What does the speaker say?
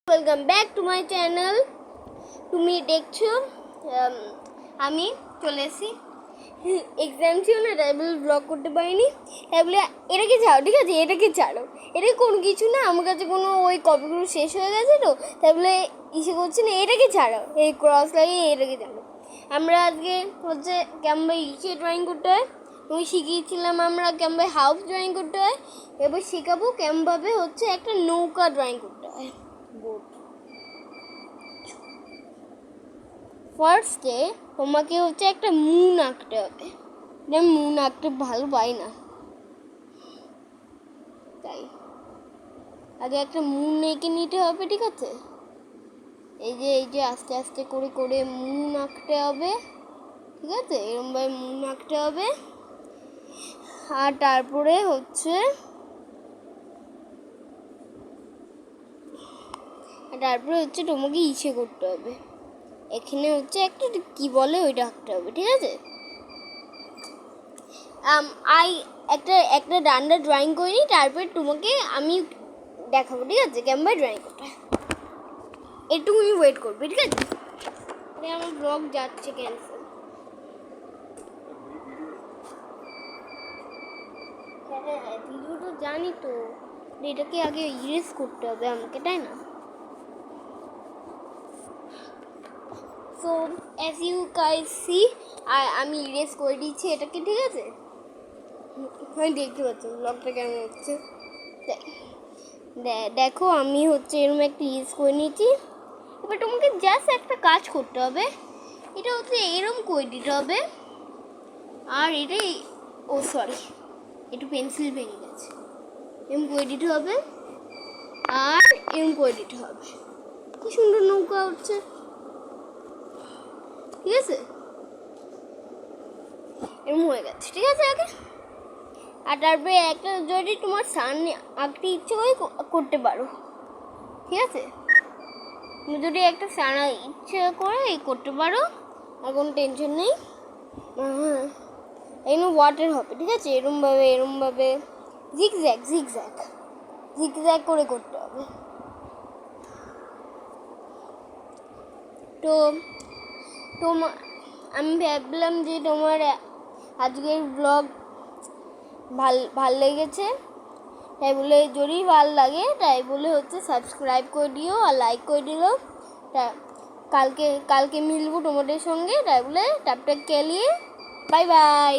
Welcome back to my channel. তুমি দেখছো আমি চলে এসেছি। এক্সাম ছিল না, তাই বলে ব্লগ করতে পারিনি। তাই বলে এটাকে ছাড়ো, ঠিক আছে, এটাকে ছাড়ো। এটা কোনো কিছু না, আমার কাছে কোনো ওই কপিগুলো শেষ হয়ে গেছে তো, তাই বলে ইসে করছি না। এটাকে ছাড়ো, এই ক্রস লাগিয়ে এটাকে ছাড়ো। আমরা আজকে হচ্ছে কেমন ইসে ড্রয়িং করতে হয় তুমি শিখিয়েছিলাম, আমরা কেমন হাউস ড্রয়িং করতে হয়। এবার শেখাবো কেমনভাবে হচ্ছে একটা নৌকা ড্রয়িং করতে হয়। বোট। ফার্স্টে তোমাকে হচ্ছে একটা মুন আঁকতে হবে। মুন আঁকতে ভালো পাই না, তাই আগে একটা মুন এঁকে নিতে হবে, ঠিক আছে। এই যে আস্তে আস্তে করে করে মুন আঁকতে হবে, ঠিক আছে। এরকমভাবে মুন আঁকতে হবে। আর তারপরে হচ্ছে তোমাকে ইচ্ছে করতে হবে, এখানে হচ্ছে একটা কি বলে ওইটা আঁকতে হবে, ঠিক আছে। একটা ডান্ডা ড্রয়িং করে নিই, তারপরে তোমাকে আমি দেখাবো, ঠিক আছে, কেমন ড্রয়িং করতে। একটু ওয়েট করবে, ঠিক আছে। আমার ব্লগ যাচ্ছে ক্যান্সেল। হ্যাঁ ভিডিও তো জানি তো, এটাকে আগে ইরেজ করতে হবে আমাকে, তাই না। So as you guys see, আমি ইরেজ করে দিচ্ছি এটাকে, ঠিক আছে। আমি দেখতে পাচ্ছি ব্লগটা কেমন হচ্ছে। দেখো আমি হচ্ছে এরকম একটা ইরেজ করে নিয়েছি। এবার তোমাকে জাস্ট একটা কাজ করতে হবে, এটা হচ্ছে এরকম করে দিতে হবে। আর এটাই সরি, একটু পেন্সিল ভেঙে গেছে। এরকম করে দিতে হবে আর এরকম করে দিতে হবে। কি সুন্দর নৌকা হচ্ছে, ঠিক আছে। এরকম হয়ে গেছে, ঠিক আছে। আগে আর তারপরে একটা যদি তোমার সামনে আঁকতে ইচ্ছে করে করতে পারো, ঠিক আছে। তুমি যদি একটা সানা ইচ্ছে করে করতে পারো, আর কোনো টেনশন নেই। এরকম ওয়াটার হবে, ঠিক আছে। এরমভাবে জিগজ্যাগ করে করতে হবে। তো আমি ভাবলাম যে তোমার আজকের ব্লগ ভাল লেগেছে, তাই বলে যদি ভালো লাগে তাই বলে হচ্ছে সাবস্ক্রাইব করে দিও আর লাইক করে দিও। কালকে মিলবো তোমাদের সঙ্গে, তাই বলে টাপটা কেলিয়ে বাই বাই।